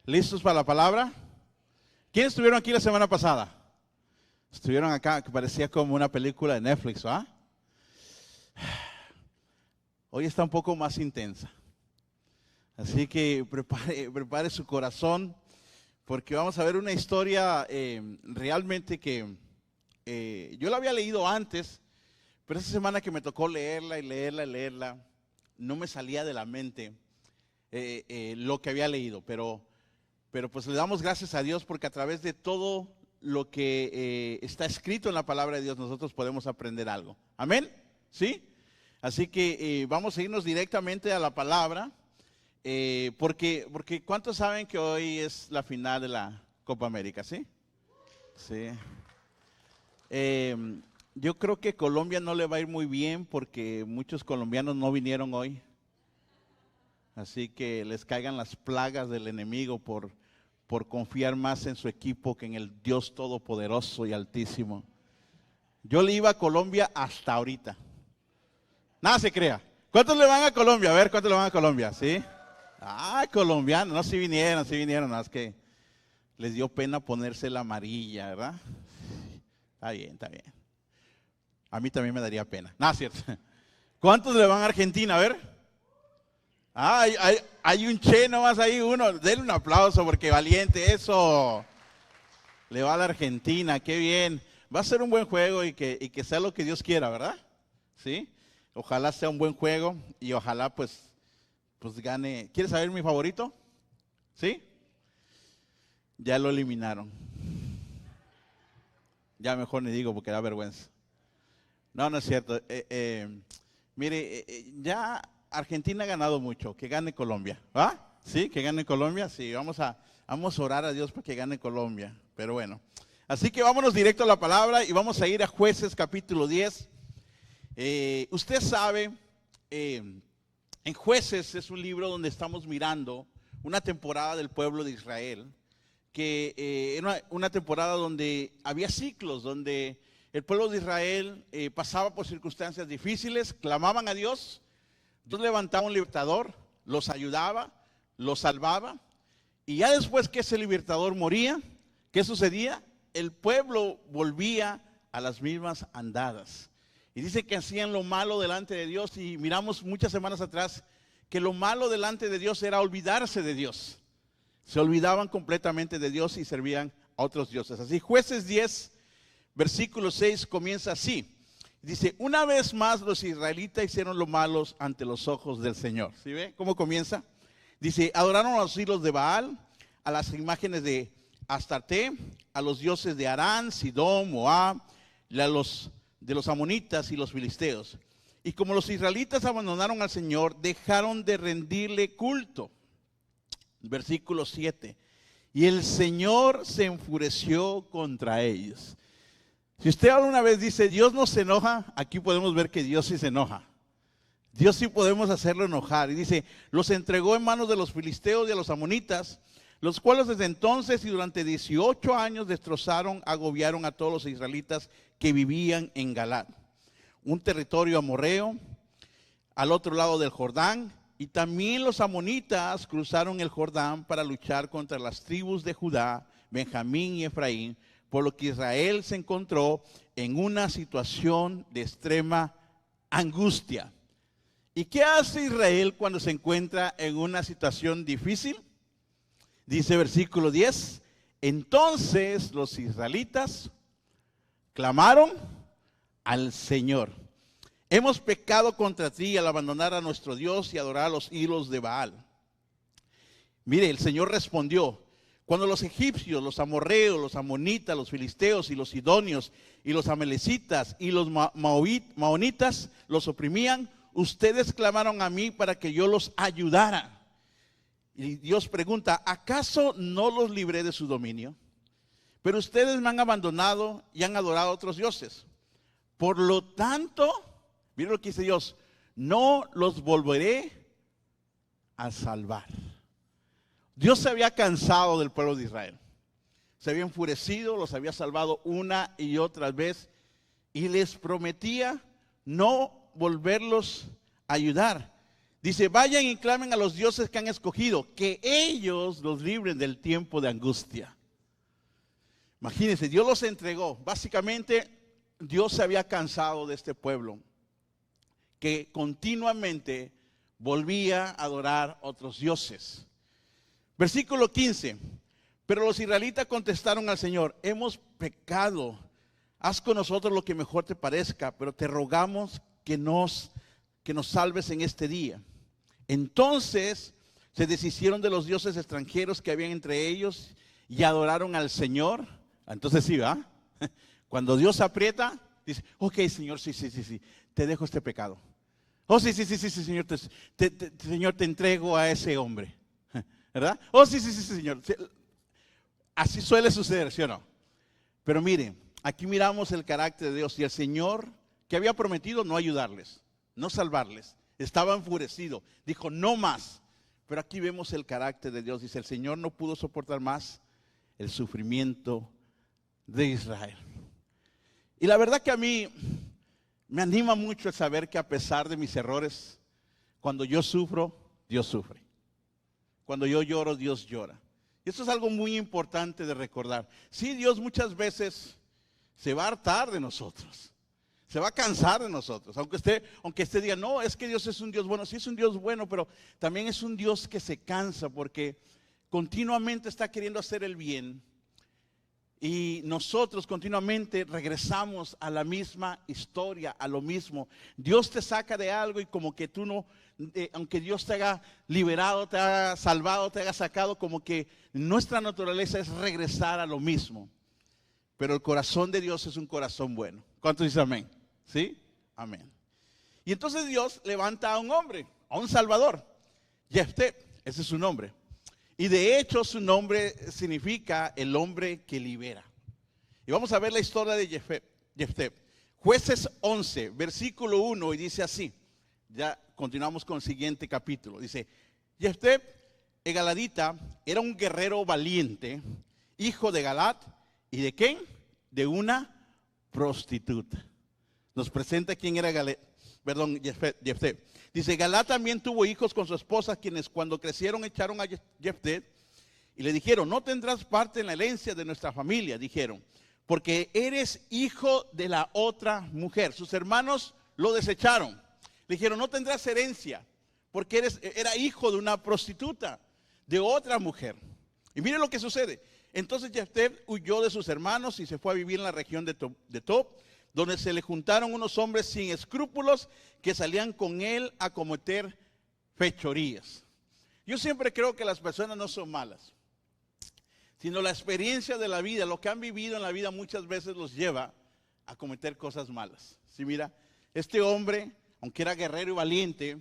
¿Listos para la palabra? ¿Quiénes estuvieron aquí la semana pasada? Estuvieron acá, que parecía como una película de Netflix, ¿ah? Hoy está un poco más intensa. Así que prepare su corazón, porque vamos a ver una historia realmente que yo la había leído antes, pero esa semana que me tocó leerla, no me salía de la mente lo que había leído, pero pues le damos gracias a Dios porque a través de todo lo que está escrito en la palabra de Dios nosotros podemos aprender algo. ¿Amén? ¿Sí? Así que vamos a irnos directamente a la palabra, porque ¿cuántos saben que hoy es la final de la Copa América? ¿Sí? Sí. Yo creo que Colombia no le va a ir muy bien porque muchos colombianos no vinieron hoy. Así que les caigan las plagas del enemigo por confiar más en su equipo que en el Dios Todopoderoso y Altísimo. Yo le iba a Colombia hasta ahorita. Nada se crea. ¿Cuántos le van a Colombia? A ver, ¿cuántos le van a Colombia? ¿Sí? Ah, colombianos, no, sí vinieron. No, es que les dio pena ponerse la amarilla, ¿verdad? Está bien. A mí también me daría pena. No, es cierto. ¿Cuántos le van a Argentina? A ver. Ah, hay un che nomás ahí, uno. Denle un aplauso porque valiente, eso. Le va a la Argentina, qué bien. Va a ser un buen juego y que sea lo que Dios quiera, ¿verdad? ¿Sí? Ojalá sea un buen juego y ojalá pues gane. ¿Quieres saber mi favorito? ¿Sí? Ya lo eliminaron. Ya mejor ni digo porque da vergüenza. No es cierto. Mire, ya Argentina ha ganado mucho, que gane Colombia. ¿Va? ¿Sí? Que gane Colombia. Sí, vamos a orar a Dios para que gane Colombia. Pero bueno. Así que vámonos directo a la palabra y vamos a ir a Jueces capítulo 10. Usted sabe, en Jueces es un libro donde estamos mirando una temporada del pueblo de Israel, que era una temporada donde había ciclos, donde el pueblo de Israel pasaba por circunstancias difíciles, clamaban a Dios, Dios levantaba un libertador, los ayudaba, los salvaba, y ya después que ese libertador moría, ¿qué sucedía? El pueblo volvía a las mismas andadas. Y dice que hacían lo malo delante de Dios, y miramos muchas semanas atrás que lo malo delante de Dios era olvidarse de Dios. Se olvidaban completamente de Dios y servían a otros dioses. Así, Jueces 10, versículo 6 comienza así. Dice, una vez más los israelitas hicieron lo malo ante los ojos del Señor. ¿Sí ve cómo comienza? Dice, adoraron a los ídolos de Baal, a las imágenes de Astarte, a los dioses de Harán, Sidón, Moab, de los amonitas y los filisteos. Y como los israelitas abandonaron al Señor, dejaron de rendirle culto. Versículo 7. Y el Señor se enfureció contra ellos. Si usted alguna vez dice, Dios no se enoja, aquí podemos ver que Dios sí se enoja. Dios sí podemos hacerlo enojar. Y dice, los entregó en manos de los filisteos y a los amonitas, los cuales desde entonces y durante 18 años destrozaron, agobiaron a todos los israelitas que vivían en Galaad, un territorio amorreo al otro lado del Jordán. Y también los amonitas cruzaron el Jordán para luchar contra las tribus de Judá, Benjamín y Efraín, por lo que Israel se encontró en una situación de extrema angustia. ¿Y qué hace Israel cuando se encuentra en una situación difícil? Dice versículo 10, entonces los israelitas clamaron al Señor. Hemos pecado contra ti al abandonar a nuestro Dios y adorar a los ídolos de Baal. Mire, el Señor respondió, cuando los egipcios, los amorreos, los amonitas, los filisteos y los sidonios y los amalecitas y los maonitas los oprimían, ustedes clamaron a mí para que yo los ayudara. Y Dios pregunta, ¿acaso no los libré de su dominio? Pero ustedes me han abandonado y han adorado a otros dioses. Por lo tanto, miren lo que dice Dios, no los volveré a salvar. Dios se había cansado del pueblo de Israel. Se había enfurecido, los había salvado una y otra vez y les prometía no volverlos a ayudar. Dice, vayan y clamen a los dioses que han escogido, que ellos los libren del tiempo de angustia. Imagínense, Dios los entregó. Básicamente, Dios se había cansado de este pueblo, que continuamente volvía a adorar otros dioses. Versículo 15. Pero los israelitas contestaron al Señor, hemos pecado, haz con nosotros lo que mejor te parezca, pero te rogamos que nos salves en este día. Entonces se deshicieron de los dioses extranjeros que habían entre ellos y adoraron al Señor. Entonces sí, ¿va? Cuando Dios aprieta, dice, ok, Señor, sí, te dejo este pecado. Oh, sí, Señor, Señor, te entrego a ese hombre. ¿Verdad? Oh, sí, Señor. Así suele suceder, ¿sí o no? Pero miren, aquí miramos el carácter de Dios y el Señor que había prometido no ayudarles, no salvarles. Estaba enfurecido, dijo no más. Pero aquí vemos el carácter de Dios. Dice, el Señor no pudo soportar más el sufrimiento de Israel. Y la verdad que a mí me anima mucho el saber que a pesar de mis errores, cuando yo sufro, Dios sufre. Cuando yo lloro, Dios llora. Y esto es algo muy importante de recordar. Sí, Dios muchas veces se va a hartar de nosotros. Se va a cansar de nosotros. Aunque usted diga, no, es que Dios es un Dios bueno. Sí es un Dios bueno, pero también es un Dios que se cansa porque continuamente está queriendo hacer el bien. Y nosotros continuamente regresamos a la misma historia, a lo mismo. Dios te saca de algo y como que tú no, aunque Dios te haya liberado, te haya salvado, te haya sacado, como que nuestra naturaleza es regresar a lo mismo. Pero el corazón de Dios es un corazón bueno. ¿Cuántos dicen amén? ¿Sí? Amén. Y entonces Dios levanta a un hombre, a un salvador. Jefté, ese es su nombre. Y de hecho su nombre significa el hombre que libera. Y vamos a ver la historia de Jefté. Jueces 11, versículo 1, y dice así. Ya continuamos con el siguiente capítulo. Dice, Jefté, el galadita, era un guerrero valiente, hijo de Galat. ¿Y de quién? De una prostituta. Nos presenta quién era Jefté. Dice, Galat también tuvo hijos con su esposa, quienes cuando crecieron echaron a Jefté y le dijeron, no tendrás parte en la herencia de nuestra familia, dijeron, porque eres hijo de la otra mujer. Sus hermanos lo desecharon. Le dijeron, no tendrás herencia, porque era hijo de una prostituta, de otra mujer. Y mire lo que sucede. Entonces Jefté huyó de sus hermanos y se fue a vivir en la región de Tob, donde se le juntaron unos hombres sin escrúpulos que salían con él a cometer fechorías. Yo siempre creo que las personas no son malas, sino la experiencia de la vida, lo que han vivido en la vida muchas veces los lleva a cometer cosas malas. Sí, mira, este hombre, aunque era guerrero y valiente,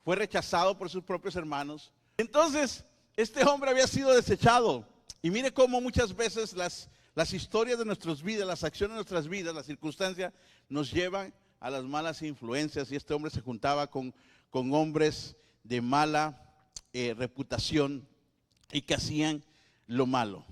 fue rechazado por sus propios hermanos. Entonces, este hombre había sido desechado. Y mire cómo muchas veces las historias de nuestras vidas, las acciones de nuestras vidas, las circunstancias nos llevan a las malas influencias. Y este hombre se juntaba con hombres de mala reputación y que hacían lo malo.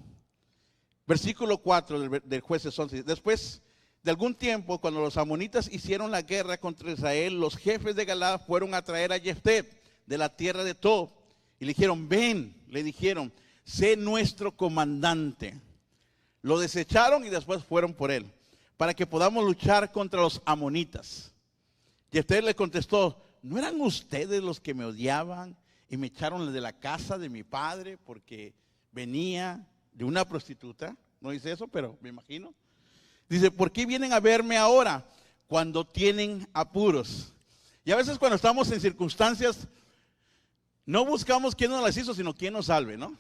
Versículo 4 del Jueces 11. Después de algún tiempo, cuando los amonitas hicieron la guerra contra Israel, los jefes de Galaad fueron a traer a Jefté de la tierra de Tob. Y le dijeron, ven, le dijeron, sé nuestro comandante. Lo desecharon y después fueron por él, para que podamos luchar contra los amonitas. Jefté le contestó, ¿no eran ustedes los que me odiaban y me echaron de la casa de mi padre porque venía de una prostituta? No dice eso, pero me imagino. Dice, ¿por qué vienen a verme ahora cuando tienen apuros? Y a veces cuando estamos en circunstancias, no buscamos quién nos las hizo, sino quién nos salve, ¿no?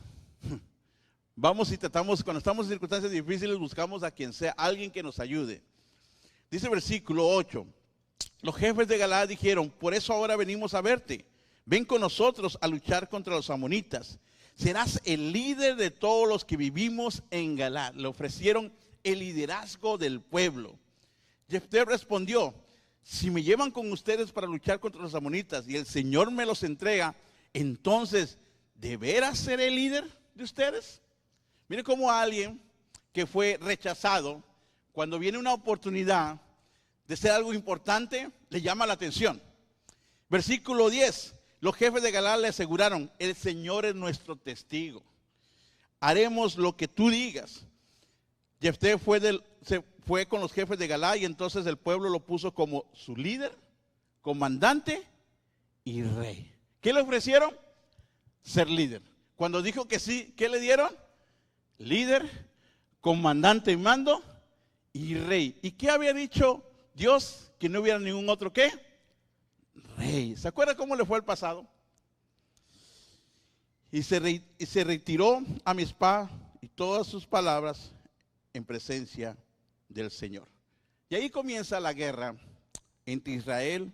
Vamos y tratamos, cuando estamos en circunstancias difíciles, buscamos a quien sea, alguien que nos ayude. Dice versículo 8, los jefes de Galaad dijeron, por eso ahora venimos a verte. Ven con nosotros a luchar contra los amonitas. Serás el líder de todos los que vivimos en Galaad. Le ofrecieron el liderazgo del pueblo. Jefté respondió, si me llevan con ustedes para luchar contra los amonitas y el Señor me los entrega, entonces, ¿de veras seré el líder de ustedes? Mire cómo alguien que fue rechazado, cuando viene una oportunidad de ser algo importante, le llama la atención. Versículo 10, los jefes de Galaad le aseguraron: el Señor es nuestro testigo, haremos lo que tú digas. Jefté se fue con los jefes de Galaad, y entonces el pueblo lo puso como su líder, comandante y rey. ¿Qué le ofrecieron? Ser líder. Cuando dijo que sí, ¿qué le dieron? Líder, comandante y mando y rey. ¿Y qué había dicho Dios? Que no hubiera ningún otro ¿qué? Rey. ¿Se acuerda cómo le fue el pasado? Y se retiró a Mizpah y todas sus palabras en presencia del Señor. Y ahí comienza la guerra entre Israel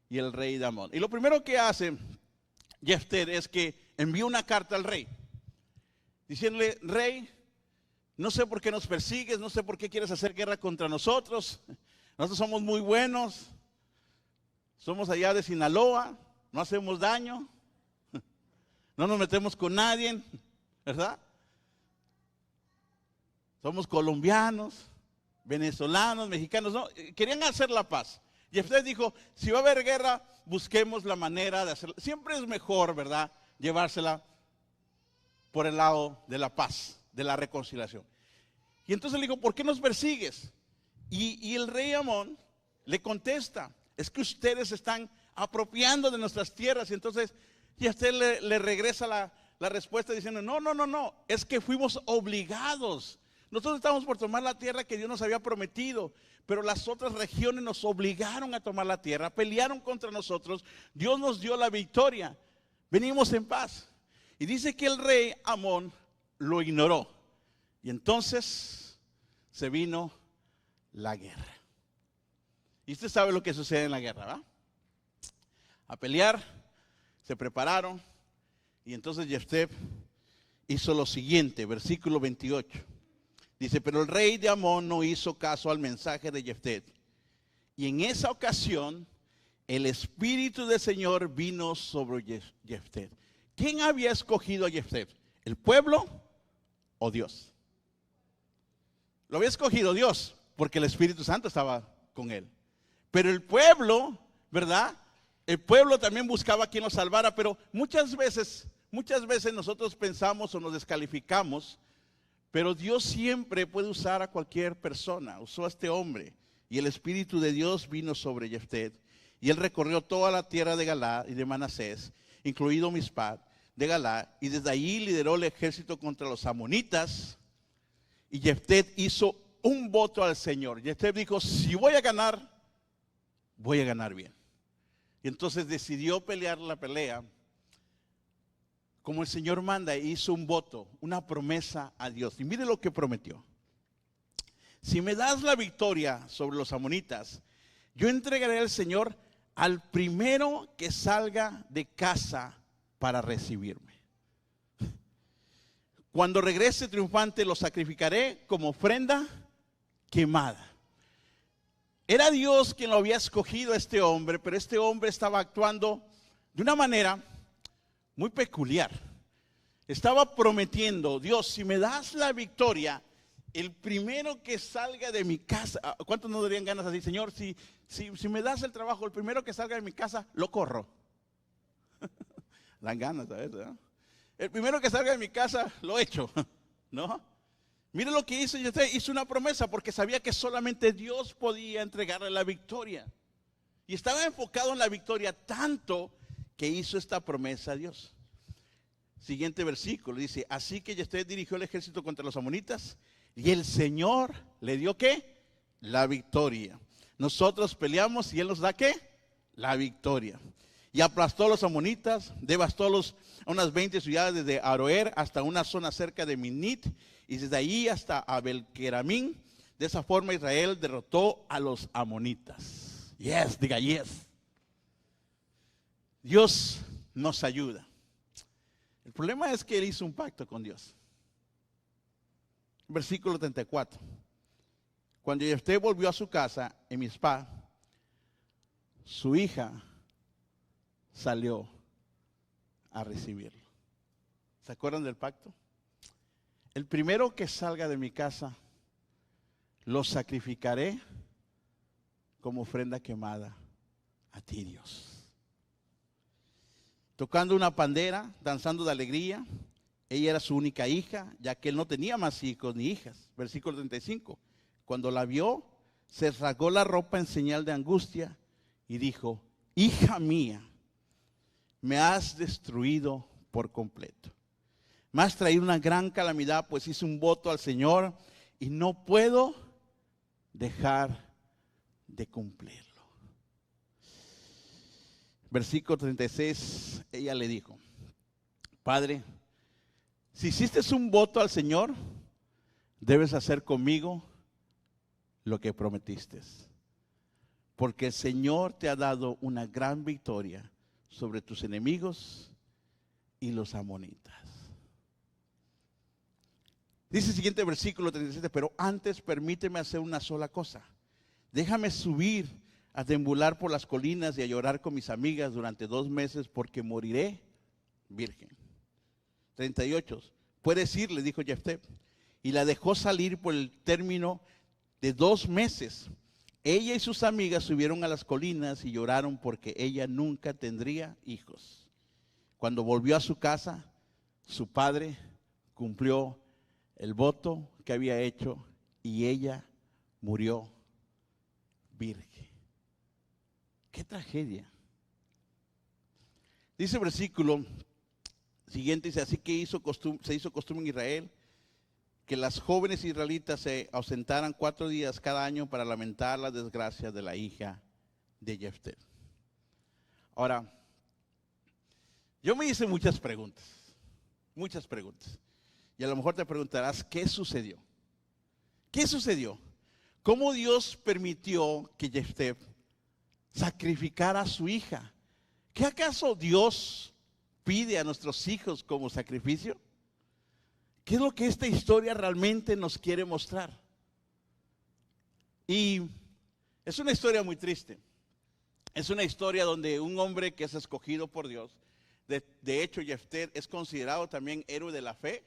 y el rey de Amón. Y lo primero que hace Jefté es que envía una carta al rey, diciéndole: rey, no sé por qué nos persigues, no sé por qué quieres hacer guerra contra nosotros. Nosotros somos muy buenos, somos allá de Sinaloa, no hacemos daño, no nos metemos con nadie, ¿verdad? Somos colombianos, venezolanos, mexicanos, no, querían hacer la paz. Jefté dijo: si va a haber guerra, busquemos la manera de hacerla. Siempre es mejor, ¿verdad?, llevársela por el lado de la paz, de la reconciliación. Y entonces le dijo: ¿por qué nos persigues? Y el rey Amón le contesta: es que ustedes están apropiando de nuestras tierras. Y entonces Jefté le regresa la respuesta diciendo: no, es que fuimos obligados. Nosotros estamos por tomar la tierra que Dios nos había prometido, pero las otras regiones nos obligaron a tomar la tierra, pelearon contra nosotros, Dios nos dio la victoria, venimos en paz. Y dice que el rey Amón lo ignoró, y entonces se vino la guerra. Y usted sabe lo que sucede en la guerra, ¿verdad? A pelear, se prepararon, y entonces Jefté hizo lo siguiente, versículo 28. Dice: pero el rey de Amón no hizo caso al mensaje de Jefté, y en esa ocasión el Espíritu del Señor vino sobre Jefté. ¿Quién había escogido a Jefté? ¿El pueblo o Dios? Lo había escogido Dios, porque el Espíritu Santo estaba con él. Pero el pueblo, ¿verdad? El pueblo también buscaba a quien lo salvara, pero muchas veces nosotros pensamos o nos descalificamos. Pero Dios siempre puede usar a cualquier persona. Usó a este hombre, y el Espíritu de Dios vino sobre Jefté, y él recorrió toda la tierra de Galaad y de Manasés, incluido Mizpah de Galaad, y desde allí lideró el ejército contra los amonitas. Y Jefté hizo un voto al Señor. Jefté dijo: si voy a ganar bien. Y entonces decidió pelear la pelea como el Señor manda, e hizo un voto, una promesa a Dios. Y mire lo que prometió: si me das la victoria sobre los amonitas, yo entregaré al Señor al primero que salga de casa para recibirme. Cuando regrese triunfante, lo sacrificaré como ofrenda quemada. Era Dios quien lo había escogido a este hombre, pero este hombre estaba actuando de una manera muy peculiar. Estaba prometiendo: Dios, si me das la victoria, el primero que salga de mi casa. ¿Cuántos no darían ganas así? Señor, si me das el trabajo, el primero que salga de mi casa, lo corro. Dan ganas a veces, ¿no? El primero que salga de mi casa, lo echo, ¿no? Mire lo que hizo. Hizo una promesa porque sabía que solamente Dios podía entregarle la victoria. Y estaba enfocado en la victoria tanto que hizo esta promesa a Dios. Siguiente versículo dice: así que Jefté dirigió el ejército contra los amonitas, y el Señor le dio ¿qué? La victoria. Nosotros peleamos y Él nos da ¿qué? La victoria. Y aplastó a los amonitas, devastó a unas 20 ciudades desde Aroer hasta una zona cerca de Minit, y desde ahí hasta Abel-Keramín. De esa forma Israel derrotó a los amonitas. Yes, diga yes. Dios nos ayuda. El problema es que él hizo un pacto con Dios. Versículo 34. Cuando Jefté volvió a su casa en Mizpah, su hija salió a recibirlo. ¿Se acuerdan del pacto? El primero que salga de mi casa, lo sacrificaré como ofrenda quemada a ti, Dios. tocando una pandera, danzando de alegría. Ella era su única hija, ya que él no tenía más hijos ni hijas. Versículo 35. Cuando la vio, se rasgó la ropa en señal de angustia y dijo: hija mía, me has destruido por completo. Me has traído una gran calamidad, pues hice un voto al Señor y no puedo dejar de cumplirlo. Versículo 36, ella le dijo: Padre, si hiciste un voto al Señor, debes hacer conmigo lo que prometiste, porque el Señor te ha dado una gran victoria sobre tus enemigos y los amonitas. Dice el siguiente versículo 37, pero antes permíteme hacer una sola cosa. Déjame subir a deambular por las colinas y a llorar con mis amigas durante 2 meses, porque moriré virgen. 38, puedes ir, le dijo Jefté, y la dejó salir por el término de 2 meses. Ella y sus amigas subieron a las colinas y lloraron porque ella nunca tendría hijos. Cuando volvió a su casa, su padre cumplió el voto que había hecho y ella murió virgen. ¡Qué tragedia! Dice el versículo siguiente, dice: así que se hizo costumbre en Israel que las jóvenes israelitas se ausentaran 4 días cada año para lamentar la desgracia de la hija de Jefté. Ahora, yo me hice muchas preguntas. Y a lo mejor te preguntarás, ¿qué sucedió? ¿Qué sucedió? ¿Cómo Dios permitió que Jefté sacrificara a su hija? ¿Qué acaso Dios pide a nuestros hijos como sacrificio? ¿Qué es lo que esta historia realmente nos quiere mostrar? Y es una historia muy triste. Es una historia donde un hombre que es escogido por Dios, de hecho Jefté es considerado también héroe de la fe.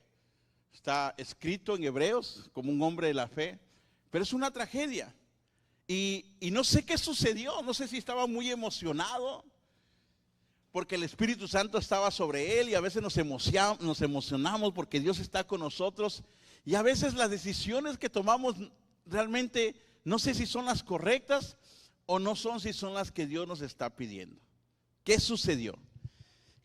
Está escrito en Hebreos como un hombre de la fe, pero es una tragedia. Y no sé qué sucedió, no sé si estaba muy emocionado, porque el Espíritu Santo estaba sobre él, y a veces nos emocionamos porque Dios está con nosotros, y a veces las decisiones que tomamos realmente no sé si son las correctas o no son si son las que Dios nos está pidiendo. ¿Qué sucedió?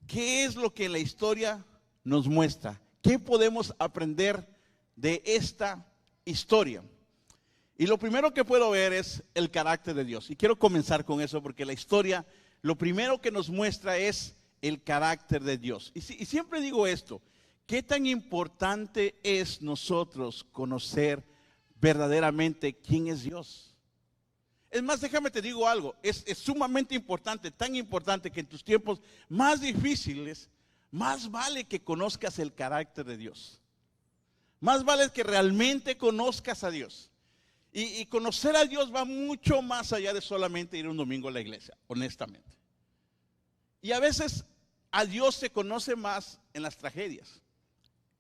¿Qué es lo que la historia nos muestra? ¿Qué podemos aprender de esta historia? Y lo primero que puedo ver es el carácter de Dios. Y quiero comenzar con eso porque la historia, lo primero que nos muestra es el carácter de Dios. Y siempre digo esto: ¿qué tan importante es nosotros conocer verdaderamente quién es Dios? Es más, déjame te digo algo, es sumamente importante, tan importante que en tus tiempos más difíciles, más vale que conozcas el carácter de Dios. Más vale que realmente conozcas a Dios. Y conocer a Dios va mucho más allá de solamente ir un domingo a la iglesia, honestamente. Y a veces a Dios se conoce más en las tragedias,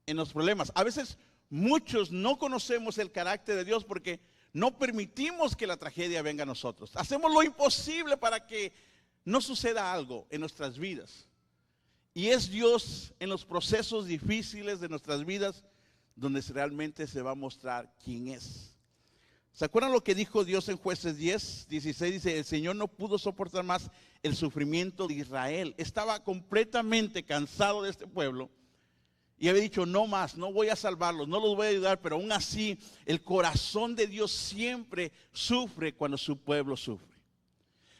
en los problemas. A veces muchos no conocemos el carácter de Dios porque no permitimos que la tragedia venga a nosotros. Hacemos lo imposible para que no suceda algo en nuestras vidas. Y es Dios en los procesos difíciles de nuestras vidas donde realmente se va a mostrar quién es. ¿Se acuerdan lo que dijo Dios en Jueces 10:16? Dice: el Señor no pudo soportar más el sufrimiento de Israel. Estaba completamente cansado de este pueblo y había dicho: no más, no voy a salvarlos, no los voy a ayudar. Pero aún así el corazón de Dios siempre sufre cuando su pueblo sufre.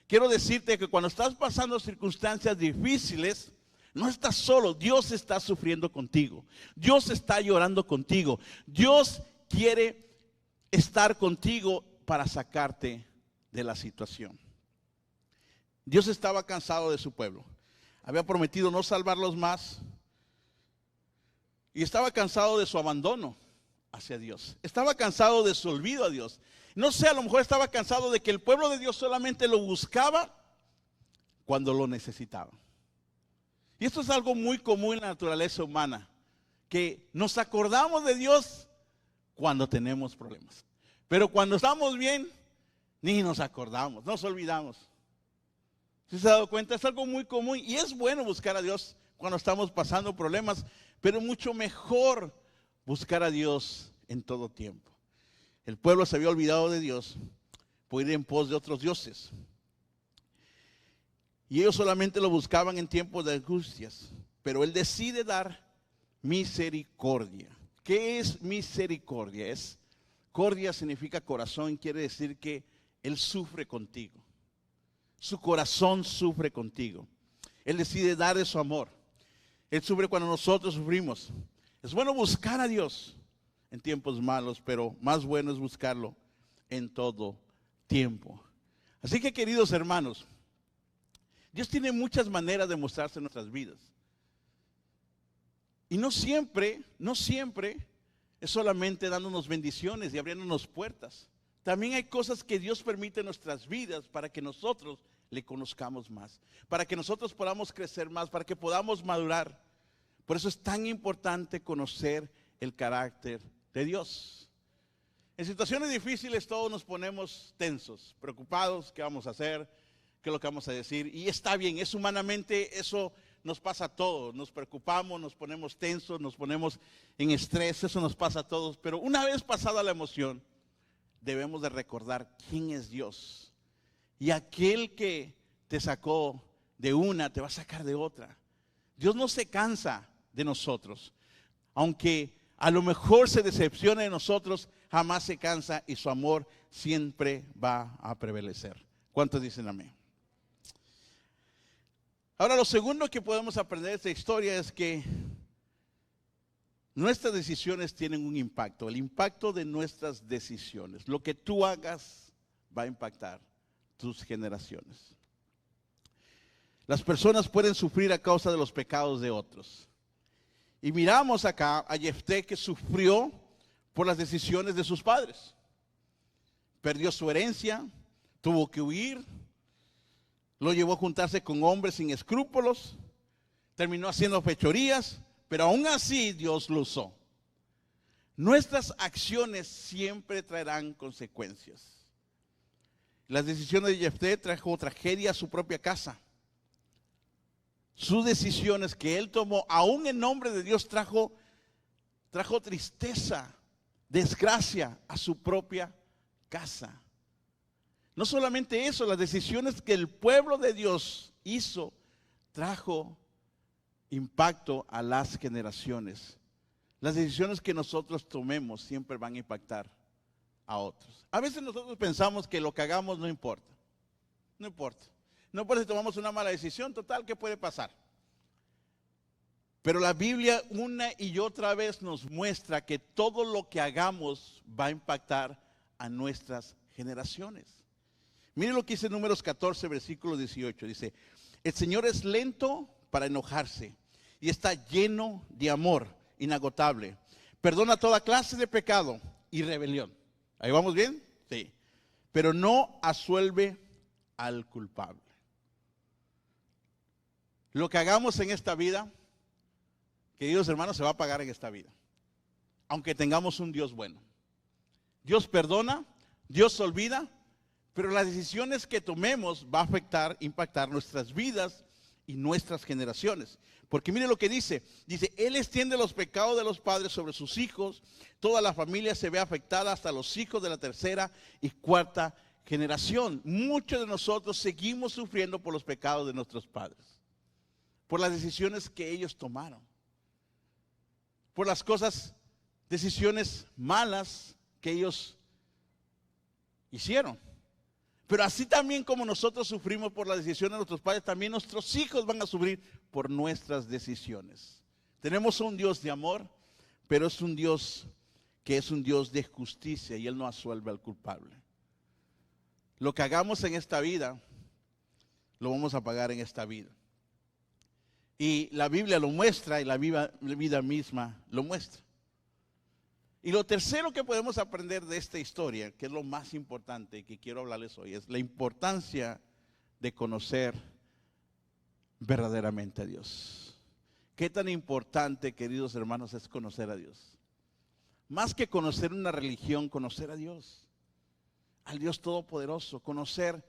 Quiero decirte que cuando estás pasando circunstancias difíciles, no estás solo. Dios está sufriendo contigo. Dios está llorando contigo. Dios quiere estar contigo para sacarte de la situación. Dios estaba cansado de su pueblo. Había prometido no salvarlos más. Y estaba cansado de su abandono hacia Dios. Estaba cansado de su olvido a Dios. No sé, a lo mejor estaba cansado de que el pueblo de Dios solamente lo buscaba cuando lo necesitaba. Y esto es algo muy común en la naturaleza humana, que nos acordamos de Dios cuando tenemos problemas. Pero cuando estamos bien, ni nos acordamos, nos olvidamos. ¿Sí se ha dado cuenta? Es algo muy común y es bueno buscar a Dios cuando estamos pasando problemas, pero mucho mejor buscar a Dios en todo tiempo. El pueblo se había olvidado de Dios por ir en pos de otros dioses. Y ellos solamente lo buscaban en tiempos de angustias. Pero Él decide dar misericordia. ¿Qué es misericordia? Cordia significa corazón, quiere decir que Él sufre contigo. Su corazón sufre contigo. Él decide dar de su amor. Él sufre cuando nosotros sufrimos. Es bueno buscar a Dios en tiempos malos, pero más bueno es buscarlo en todo tiempo. Así que, queridos hermanos, Dios tiene muchas maneras de mostrarse en nuestras vidas. Y no siempre es solamente dándonos bendiciones y abriéndonos puertas. También hay cosas que Dios permite en nuestras vidas para que nosotros le conozcamos más, para que nosotros podamos crecer más, para que podamos madurar. Por eso es tan importante conocer el carácter de Dios. En situaciones difíciles todos nos ponemos tensos, preocupados, ¿qué vamos a hacer? ¿Qué es lo que vamos a decir? Y está bien, es humanamente, eso nos pasa a todos, nos preocupamos, nos ponemos tensos, nos ponemos en estrés, eso nos pasa a todos. Pero una vez pasada la emoción, debemos de recordar quién es Dios. Y aquel que te sacó de una, te va a sacar de otra. Dios no se cansa de nosotros. Aunque a lo mejor se decepciona de nosotros, jamás se cansa y su amor siempre va a prevalecer. ¿Cuántos dicen amén? Ahora, lo segundo que podemos aprender de esta historia es que nuestras decisiones tienen un impacto. El impacto de nuestras decisiones. Lo que tú hagas va a impactar tus generaciones. Las personas pueden sufrir a causa de los pecados de otros. Y miramos acá a Jefté, que sufrió por las decisiones de sus padres. Perdió su herencia, tuvo que huir, lo llevó a juntarse con hombres sin escrúpulos, terminó haciendo fechorías, pero aún así Dios lo usó. Nuestras acciones siempre traerán consecuencias. Las decisiones de Jefté trajo tragedia a su propia casa. Sus decisiones que él tomó, aún en nombre de Dios, trajo tristeza, desgracia a su propia casa. No solamente eso, las decisiones que el pueblo de Dios hizo, trajo impacto a las generaciones. Las decisiones que nosotros tomemos siempre van a impactar a otros. A veces nosotros pensamos que lo que hagamos no importa. No importa. No importa si tomamos una mala decisión, total, ¿qué puede pasar? Pero la Biblia una y otra vez nos muestra que todo lo que hagamos va a impactar a nuestras generaciones. Miren lo que dice Números 14, versículo 18. Dice, el Señor es lento para enojarse y está lleno de amor inagotable. Perdona toda clase de pecado y rebelión. ¿Ahí vamos bien? Sí. Pero no absuelve al culpable. Lo que hagamos en esta vida, queridos hermanos, se va a pagar en esta vida. Aunque tengamos un Dios bueno. Dios perdona, Dios olvida, pero las decisiones que tomemos va a impactar nuestras vidas y nuestras generaciones. Porque mire lo que dice, Él extiende los pecados de los padres sobre sus hijos, toda la familia se ve afectada hasta los hijos de la tercera y cuarta generación. Muchos de nosotros seguimos sufriendo por los pecados de nuestros padres, por las decisiones que ellos tomaron, por las decisiones malas que ellos hicieron. Pero así también como nosotros sufrimos por las decisiones de nuestros padres, también nuestros hijos van a sufrir por nuestras decisiones. Tenemos un Dios de amor, pero es un Dios que es un Dios de justicia y Él no absuelve al culpable. Lo que hagamos en esta vida, lo vamos a pagar en esta vida. Y la Biblia lo muestra y la vida misma lo muestra. Y lo tercero que podemos aprender de esta historia, que es lo más importante que quiero hablarles hoy, es la importancia de conocer verdaderamente a Dios. ¿Qué tan importante, queridos hermanos, es conocer a Dios? Más que conocer una religión, conocer a Dios, al Dios Todopoderoso, conocer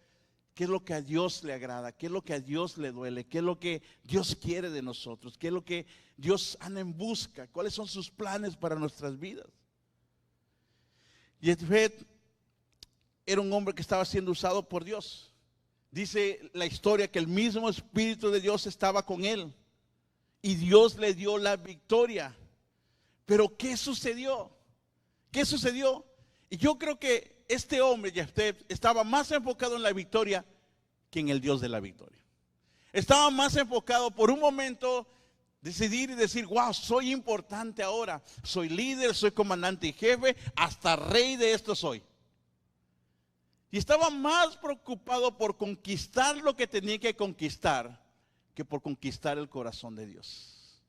qué es lo que a Dios le agrada, qué es lo que a Dios le duele, qué es lo que Dios quiere de nosotros, qué es lo que Dios anda en busca, cuáles son sus planes para nuestras vidas. Jefté era un hombre que estaba siendo usado por Dios. Dice la historia que el mismo Espíritu de Dios estaba con él y Dios le dio la victoria. Pero ¿qué sucedió? ¿Qué sucedió? Y yo creo que este hombre, Jefté, estaba más enfocado en la victoria que en el Dios de la victoria. Estaba más enfocado por un momento decidir y decir, wow, soy importante ahora, soy líder, soy comandante y jefe, hasta rey de esto soy. Y estaba más preocupado por conquistar lo que tenía que conquistar que por conquistar el corazón de Dios.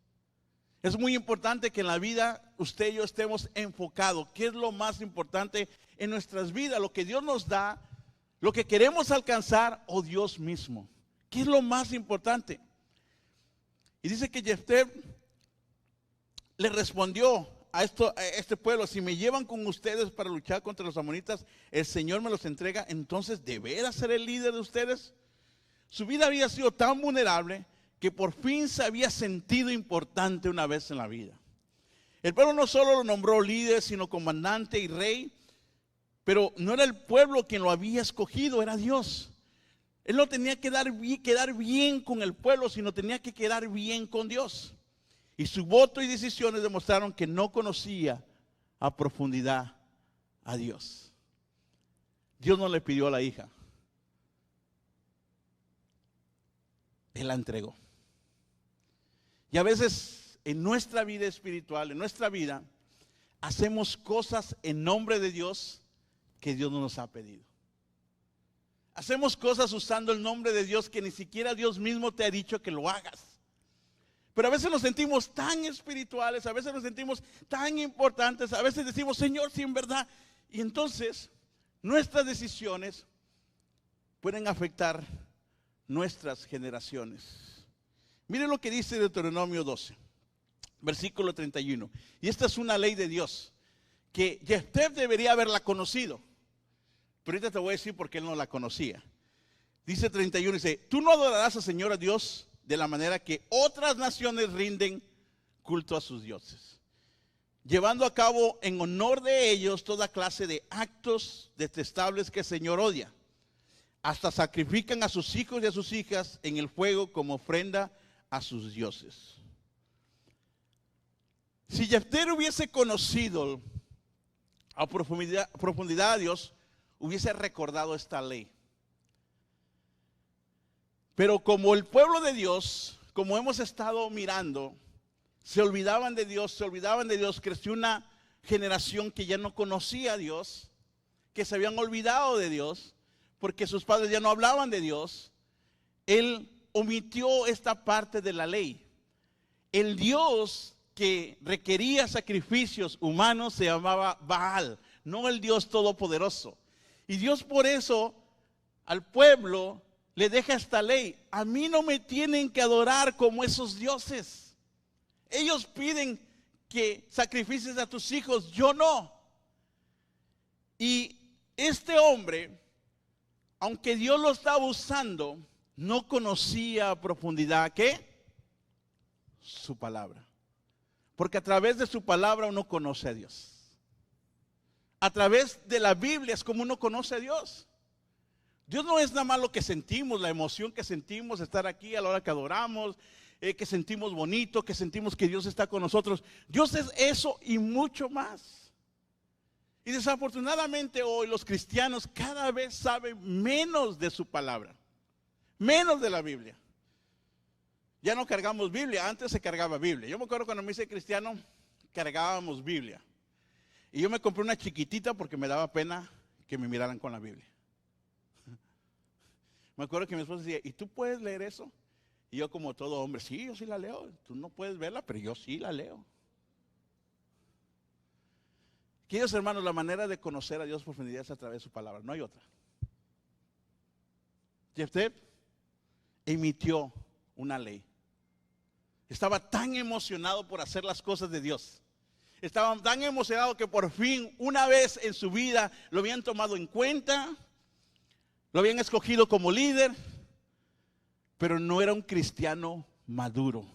Es muy importante que en la vida usted y yo estemos enfocados. ¿Qué es lo más importante en nuestras vidas? Lo que Dios nos da, lo que queremos alcanzar o Dios mismo. ¿Qué es lo más importante? Y dice que Jefté le respondió a este pueblo: si me llevan con ustedes para luchar contra los amonitas, el Señor me los entrega, entonces ¿deberá ser el líder de ustedes? Su vida había sido tan vulnerable que por fin se había sentido importante una vez en la vida. El pueblo no solo lo nombró líder, sino comandante y rey, pero no era el pueblo quien lo había escogido, era Dios. Él no tenía que quedar bien con el pueblo, sino tenía que quedar bien con Dios. Y su voto y decisiones demostraron que no conocía a profundidad a Dios. Dios no le pidió a la hija, Él la entregó. Y a veces en nuestra vida espiritual, en nuestra vida, hacemos cosas en nombre de Dios que Dios no nos ha pedido. Hacemos cosas usando el nombre de Dios que ni siquiera Dios mismo te ha dicho que lo hagas. Pero a veces nos sentimos tan espirituales, a veces nos sentimos tan importantes, a veces decimos, Señor, sí, en verdad. Y entonces nuestras decisiones pueden afectar nuestras generaciones. Miren lo que dice Deuteronomio 12, versículo 31. Y esta es una ley de Dios que Jefté debería haberla conocido. Pero ahorita te voy a decir por qué él no la conocía. Dice 31, dice, tú no adorarás al Señor a Dios de la manera que otras naciones rinden culto a sus dioses, llevando a cabo en honor de ellos toda clase de actos detestables que el Señor odia. Hasta sacrifican a sus hijos y a sus hijas en el fuego como ofrenda a sus dioses. Si Jefté hubiese conocido a profundidad a Dios, hubiese recordado esta ley. Pero como el pueblo de Dios, como hemos estado mirando, se olvidaban de Dios, creció una generación que ya no conocía a Dios, que se habían olvidado de Dios, porque sus padres ya no hablaban de Dios. Él omitió esta parte de la ley. El Dios que requería sacrificios humanos se llamaba Baal, no el Dios todopoderoso. Y Dios por eso al pueblo le deja esta ley. A mí no me tienen que adorar como esos dioses. Ellos piden que sacrifices a tus hijos, yo no. Y este hombre, aunque Dios lo estaba usando, no conocía a profundidad, ¿qué? Su palabra. Porque a través de su palabra uno conoce a Dios. A través de la Biblia es como uno conoce a Dios. Dios no es nada más lo que sentimos, la emoción que sentimos, estar aquí a la hora que adoramos, que sentimos bonito, que sentimos que Dios está con nosotros. Dios es eso y mucho más. Y desafortunadamente hoy los cristianos cada vez saben menos de su palabra, menos de la Biblia. Ya no cargamos Biblia, antes se cargaba Biblia. Yo me acuerdo cuando me hice cristiano, cargábamos Biblia. Y yo me compré una chiquitita porque me daba pena que me miraran con la Biblia. Me acuerdo que mi esposa decía, ¿y tú puedes leer eso? Y yo como todo hombre, sí, yo sí la leo. Tú no puedes verla, pero yo sí la leo. Queridos hermanos, la manera de conocer a Dios por profundidad es a través de su palabra, no hay otra. Jefté emitió una ley. Estaba tan emocionado por hacer las cosas de Dios. Estaba tan emocionado que por fin, una vez en su vida, lo habían tomado en cuenta. Lo habían escogido como líder, pero no era un cristiano maduro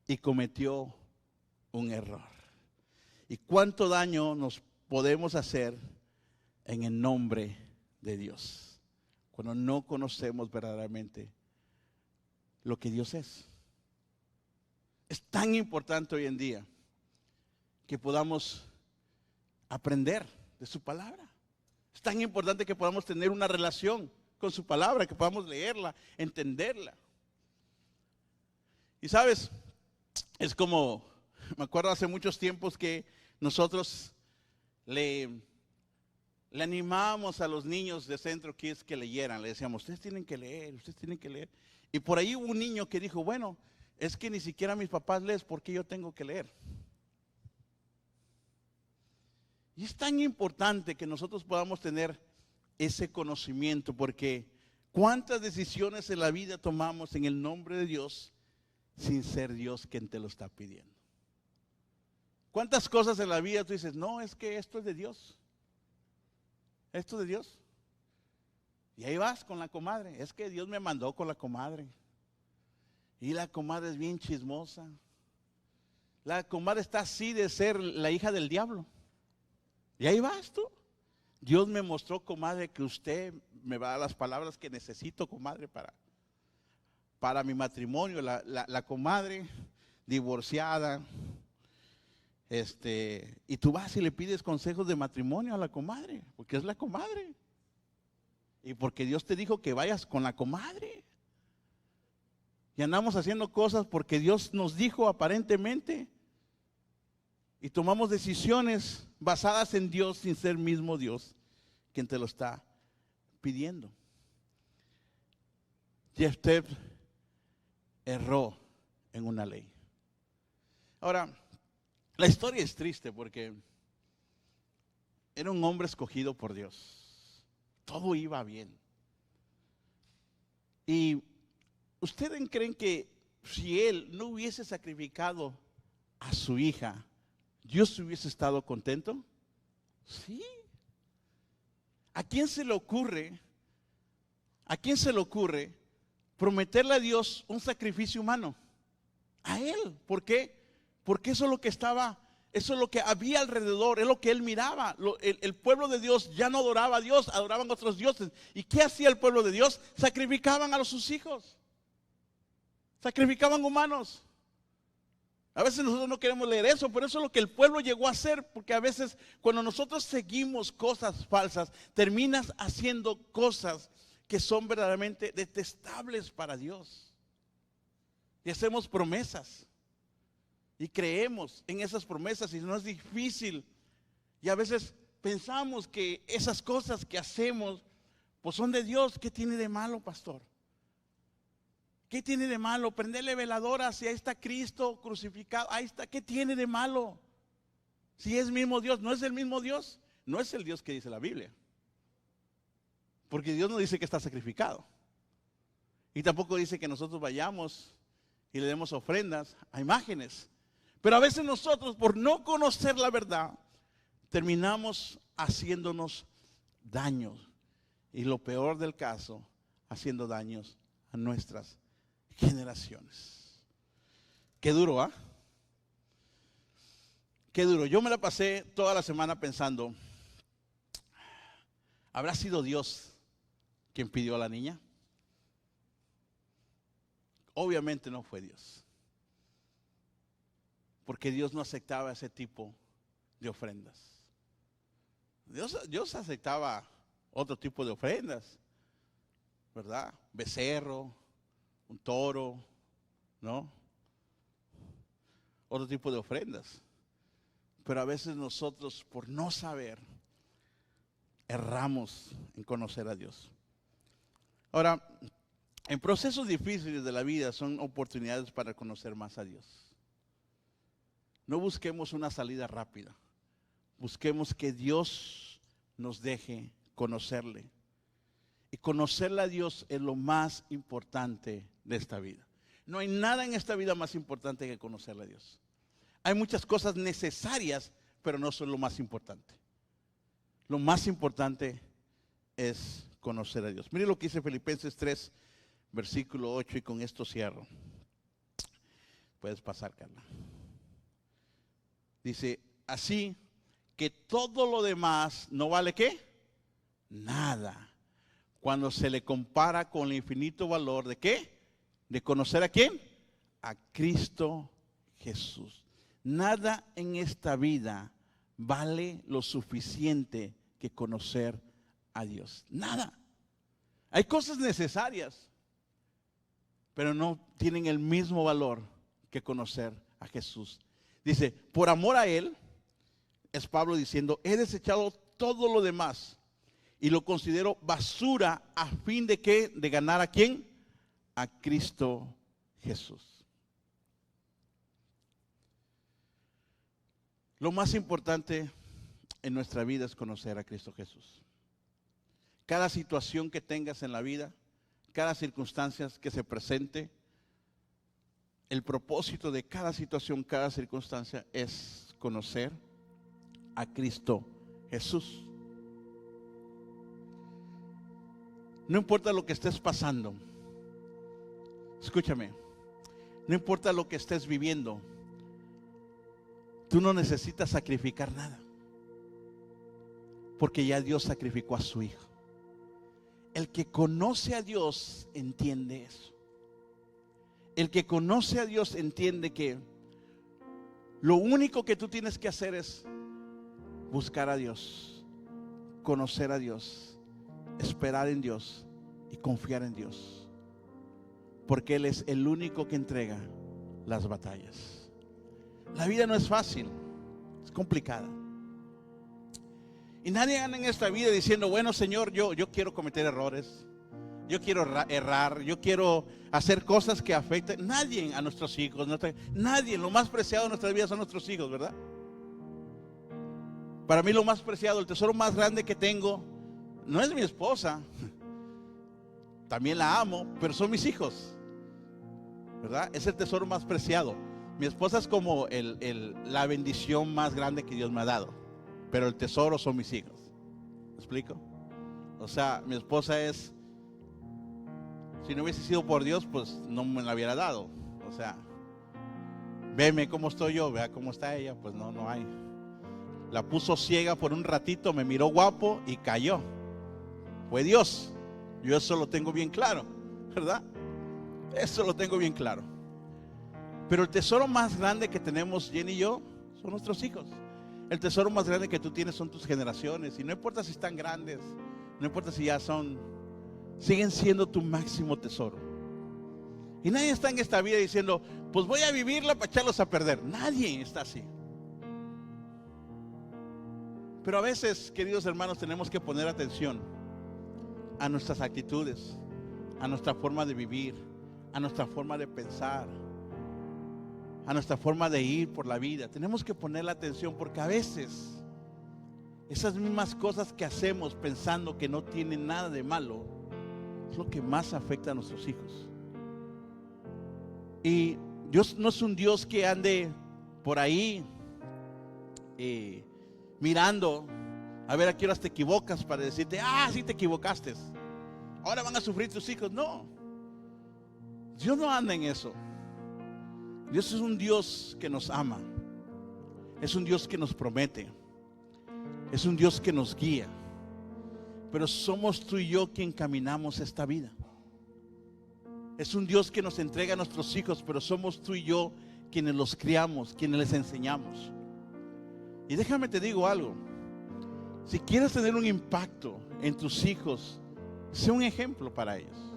y cometió un error. ¿Y cuánto daño nos podemos hacer en el nombre de Dios cuando no conocemos verdaderamente lo que Dios es? Es tan importante hoy en día que podamos aprender de su palabra. Es tan importante que podamos tener una relación con su palabra, que podamos leerla, entenderla. Y sabes, es como, me acuerdo hace muchos tiempos que nosotros le animábamos a los niños de Centro Kids que leyeran. Le decíamos, ustedes tienen que leer, ustedes tienen que leer. Y por ahí hubo un niño que dijo, bueno, es que ni siquiera mis papás leen, ¿por qué yo tengo que leer? Y es tan importante que nosotros podamos tener ese conocimiento, porque cuántas decisiones en la vida tomamos en el nombre de Dios sin ser Dios quien te lo está pidiendo. ¿Cuántas cosas en la vida tú dices, no, es que esto es de Dios? Esto es de Dios. Y ahí vas con la comadre, es que Dios me mandó con la comadre. Y la comadre es bien chismosa. La comadre está así de ser la hija del diablo. Y ahí vas tú. Dios me mostró, comadre, que usted me va a dar las palabras que necesito, comadre, para mi matrimonio. La comadre divorciada. Y tú vas y le pides consejos de matrimonio a la comadre, porque es la comadre. Y porque Dios te dijo que vayas con la comadre. Y andamos haciendo cosas porque Dios nos dijo aparentemente. Y tomamos decisiones basadas en Dios sin ser mismo Dios quien te lo está pidiendo. Jefté erró en una ley. Ahora, la historia es triste porque era un hombre escogido por Dios. Todo iba bien. ¿Y ustedes creen que si él no hubiese sacrificado a su hija, Dios hubiese estado contento? Sí. ¿A quién se le ocurre? ¿A quién se le ocurre prometerle a Dios un sacrificio humano? A él. ¿Por qué? Porque eso es lo que estaba, eso es lo que había alrededor, es lo que él miraba. El pueblo de Dios ya no adoraba a Dios, adoraban a otros dioses. ¿Y qué hacía el pueblo de Dios? Sacrificaban a sus hijos. Sacrificaban humanos. A veces nosotros no queremos leer eso, pero eso es lo que el pueblo llegó a hacer, porque a veces cuando nosotros seguimos cosas falsas, terminas haciendo cosas que son verdaderamente detestables para Dios. Y hacemos promesas y creemos en esas promesas y no es difícil. Y a veces pensamos que esas cosas que hacemos pues son de Dios. ¿Qué tiene de malo, pastor? ¿Qué tiene de malo? Prenderle veladoras si ahí está Cristo crucificado. Ahí está. ¿Qué tiene de malo? Si es mismo Dios. ¿No es el mismo Dios? No es el Dios que dice la Biblia. Porque Dios no dice que está sacrificado. Y tampoco dice que nosotros vayamos y le demos ofrendas a imágenes. Pero a veces nosotros, por no conocer la verdad, terminamos haciéndonos daños. Y lo peor del caso, haciendo daños a nuestras generaciones. Qué duro, ¿ah? Qué duro. Yo me la pasé toda la semana pensando, ¿habrá sido Dios quien pidió a la niña? Obviamente no fue Dios. Porque Dios no aceptaba ese tipo de ofrendas. Dios aceptaba otro tipo de ofrendas, ¿verdad? Becerro, un toro, ¿no? Otro tipo de ofrendas. Pero a veces nosotros, por no saber, erramos en conocer a Dios. Ahora, en procesos difíciles de la vida son oportunidades para conocer más a Dios. No busquemos una salida rápida. Busquemos que Dios nos deje conocerle. Y conocerle a Dios es lo más importante de esta vida. No hay nada en esta vida más importante que conocerle a Dios. Hay muchas cosas necesarias, pero no son lo más importante. Lo más importante es conocer a Dios. Mire lo que dice Filipenses 3, versículo 8, y con esto cierro. Puedes pasar, Carla. Dice, así que todo lo demás no vale ¿qué? Nada. Cuando se le compara con el infinito valor de ¿qué? De conocer a ¿quién? A Cristo Jesús. Nada en esta vida vale lo suficiente que conocer a Dios. Nada. Hay cosas necesarias, pero no tienen el mismo valor que conocer a Jesús. Dice, por amor a Él, es Pablo diciendo, he desechado todo lo demás y lo considero basura a fin de ¿qué? De ganar ¿a quién? A Cristo Jesús. Lo más importante en nuestra vida es conocer a Cristo Jesús. Cada situación que tengas en la vida, cada circunstancia que se presente, el propósito de cada situación, cada circunstancia es conocer a Cristo Jesús. No importa lo que estés pasando, escúchame, no importa lo que estés viviendo, tú no necesitas sacrificar nada, porque ya Dios sacrificó a su Hijo. El que conoce a Dios entiende eso. El que conoce a Dios entiende que lo único que tú tienes que hacer es buscar a Dios, conocer a Dios, esperar en Dios y confiar en Dios, porque Él es el único que entrega las batallas. La vida no es fácil, es complicada. Y nadie anda en esta vida diciendo, bueno, Señor, yo quiero cometer errores, yo quiero errar, yo quiero hacer cosas que afecten. Nadie a nuestros hijos, nadie. Lo más preciado de nuestras vidas son nuestros hijos, ¿verdad? Para mí lo más preciado, el tesoro más grande que tengo, no es mi esposa, también la amo, pero son mis hijos, ¿verdad? Es el tesoro más preciado. Mi esposa es como la bendición más grande que Dios me ha dado, pero el tesoro son mis hijos. ¿Me explico? O sea, mi esposa es, si no hubiese sido por Dios, pues no me la hubiera dado. O sea, veme cómo estoy yo, vea cómo está ella, pues no hay. La puso ciega por un ratito, me miró guapo y cayó. Fue Dios. Yo eso lo tengo bien claro, ¿verdad? Eso lo tengo bien claro. Pero el tesoro más grande que tenemos Jenny y yo son nuestros hijos. El tesoro más grande que tú tienes son tus generaciones. Y no importa si están grandes, no importa si ya siguen siendo tu máximo tesoro. Y nadie está en esta vida diciendo, pues voy a vivirla para echarlos a perder. Nadie está así. Pero a veces, queridos hermanos, tenemos que poner atención a nuestras actitudes, a nuestra forma de vivir, a nuestra forma de pensar, a nuestra forma de ir por la vida. Tenemos que poner la atención, porque a veces esas mismas cosas que hacemos pensando que no tienen nada de malo es lo que más afecta a nuestros hijos. Y Dios no es un Dios que ande por ahí mirando a ver a qué horas te equivocas para decirte, sí te equivocaste, ahora van a sufrir tus hijos. No, Dios no anda en eso. Dios es un Dios que nos ama, es un Dios que nos promete, es un Dios que nos guía, pero somos tú y yo quien caminamos esta vida. Es un Dios que nos entrega a nuestros hijos, pero somos tú y yo quienes los criamos, quienes les enseñamos. Y déjame te digo algo, si quieres tener un impacto en tus hijos, sé un ejemplo para ellos,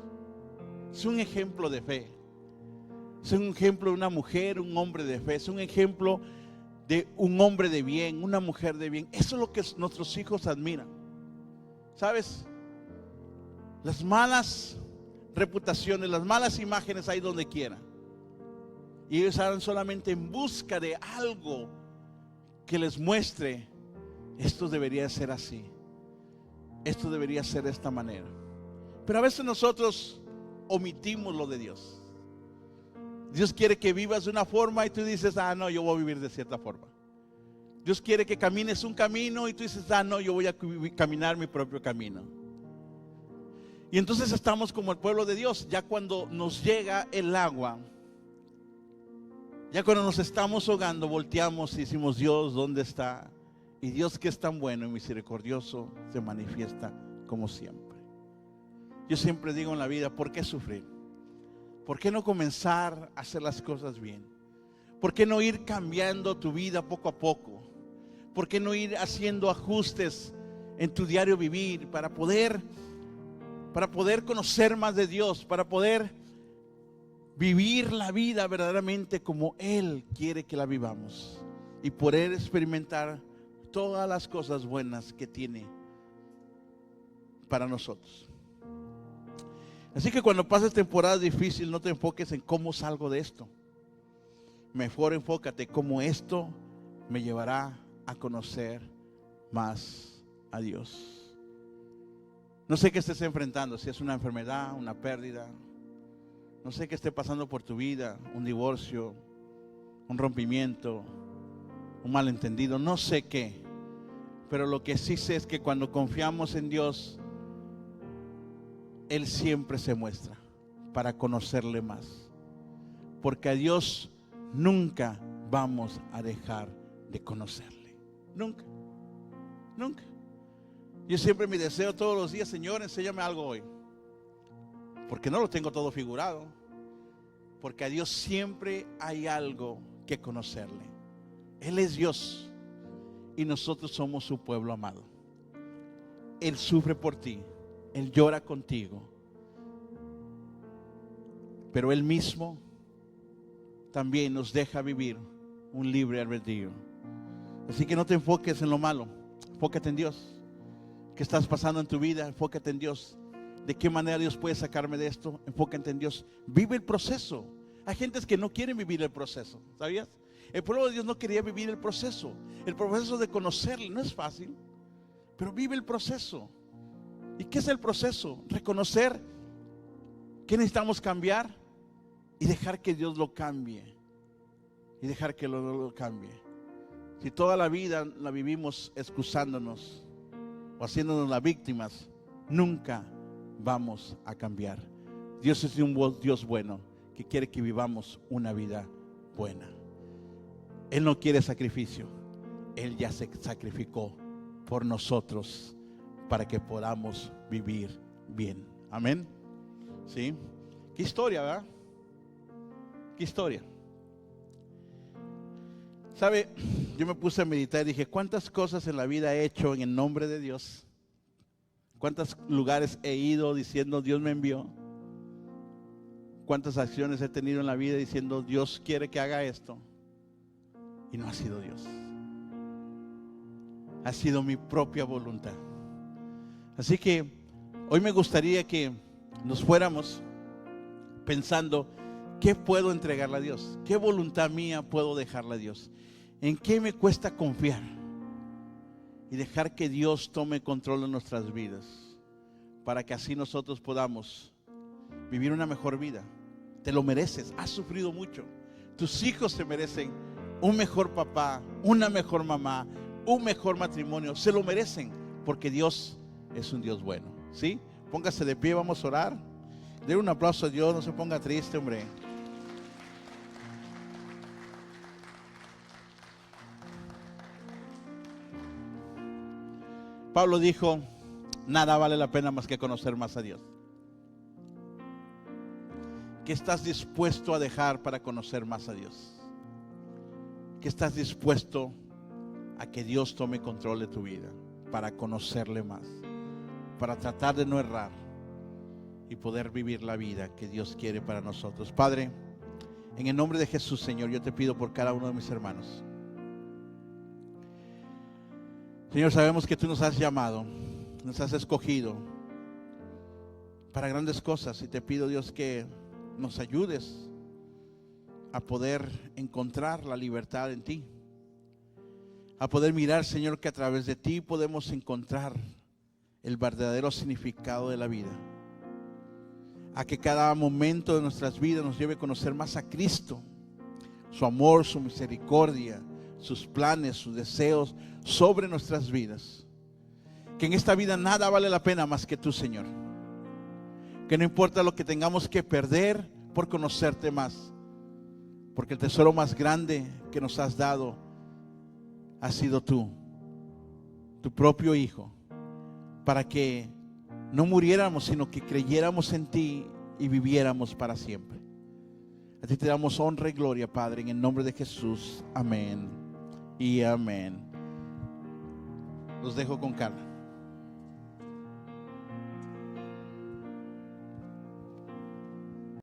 sé un ejemplo de fe. Es un ejemplo de una mujer, un hombre de fe. Es un ejemplo de un hombre de bien, una mujer de bien. Eso es lo que nuestros hijos admiran. ¿Sabes? Las malas reputaciones, las malas imágenes hay donde quiera. Y ellos andan solamente en busca de algo que les muestre, esto debería ser así, esto debería ser de esta manera. Pero a veces nosotros omitimos lo de Dios. Dios quiere que vivas de una forma y tú dices, no, yo voy a vivir de cierta forma. Dios quiere que camines un camino y tú dices, no, yo voy a caminar mi propio camino. Y entonces estamos como el pueblo de Dios. Ya cuando nos llega el agua, ya cuando nos estamos ahogando, volteamos y decimos: Dios, ¿dónde está? Y Dios, que es tan bueno y misericordioso, se manifiesta como siempre. Yo siempre digo en la vida: ¿por qué sufrir? ¿Por qué no comenzar a hacer las cosas bien? ¿Por qué no ir cambiando tu vida poco a poco? ¿Por qué no ir haciendo ajustes en tu diario vivir para poder conocer más de Dios, para poder vivir la vida verdaderamente como Él quiere que la vivamos y poder experimentar todas las cosas buenas que tiene para nosotros? Así que cuando pases temporadas difíciles, no te enfoques en cómo salgo de esto. Mejor enfócate cómo esto me llevará a conocer más a Dios. No sé qué estés enfrentando, si es una enfermedad, una pérdida, no sé qué esté pasando por tu vida, un divorcio, un rompimiento, un malentendido, no sé qué. Pero lo que sí sé es que cuando confiamos en Dios, Él siempre se muestra para conocerle más. Porque a Dios nunca vamos a dejar de conocerle. Nunca, nunca. Yo siempre mi deseo todos los días: Señor, enséñame algo hoy. Porque no lo tengo todo figurado. Porque a Dios siempre hay algo que conocerle. Él es Dios y nosotros somos su pueblo amado. Él sufre por ti, Él llora contigo, pero Él mismo también nos deja vivir un libre albedrío. Así que no te enfoques en lo malo, enfócate en Dios. ¿Qué estás pasando en tu vida? Enfócate en Dios. ¿De qué manera Dios puede sacarme de esto? Enfócate en Dios. Vive el proceso. Hay gentes que no quieren vivir el proceso, ¿sabías? El pueblo de Dios no quería vivir el proceso de conocerle. No es fácil, pero vive el proceso. ¿Y qué es el proceso? Reconocer que necesitamos cambiar y dejar que Dios lo cambie. Y dejar que lo cambie. Si toda la vida la vivimos excusándonos o haciéndonos las víctimas, nunca vamos a cambiar. Dios es un Dios bueno que quiere que vivamos una vida buena. Él no quiere sacrificio. Él ya se sacrificó por nosotros para que podamos vivir bien. Amén. ¿Sí? Qué historia, ¿verdad? Qué historia. ¿Sabe? Yo me puse a meditar y dije: ¿cuántas cosas en la vida he hecho en el nombre de Dios? ¿Cuántos lugares he ido diciendo Dios me envió? ¿Cuántas acciones he tenido en la vida diciendo Dios quiere que haga esto? Y no ha sido Dios. Ha sido mi propia voluntad. Así que hoy me gustaría que nos fuéramos pensando: ¿qué puedo entregarle a Dios? ¿Qué voluntad mía puedo dejarle a Dios? ¿En qué me cuesta confiar? Y dejar que Dios tome control de nuestras vidas, para que así nosotros podamos vivir una mejor vida. Te lo mereces, has sufrido mucho. Tus hijos se merecen un mejor papá, una mejor mamá, un mejor matrimonio. Se lo merecen, porque Dios es un Dios bueno. ¿Sí? Póngase de pie, vamos a orar. Denle un aplauso a Dios, no se ponga triste, hombre. Pablo dijo: nada vale la pena más que conocer más a Dios. ¿Qué estás dispuesto a dejar para conocer más a Dios? ¿Qué estás dispuesto a que Dios tome control de tu vida para conocerle más? Para tratar de no errar y poder vivir la vida que Dios quiere para nosotros. Padre, en el nombre de Jesús, Señor, yo te pido por cada uno de mis hermanos. Señor, sabemos que tú nos has llamado, nos has escogido para grandes cosas, y te pido, Dios, que nos ayudes a poder encontrar la libertad en ti, a poder mirar, Señor, que a través de ti podemos encontrar el verdadero significado de la vida, a que cada momento de nuestras vidas nos lleve a conocer más a Cristo, su amor, su misericordia, sus planes, sus deseos sobre nuestras vidas. Que en esta vida nada vale la pena más que tú, Señor. Que no importa lo que tengamos que perder por conocerte más. Porque el tesoro más grande que nos has dado has sido tú, tu propio Hijo, para que no muriéramos, sino que creyéramos en ti y viviéramos para siempre. A ti te damos honra y gloria, Padre, en el nombre de Jesús. Amén y amén. Los dejo con Carla.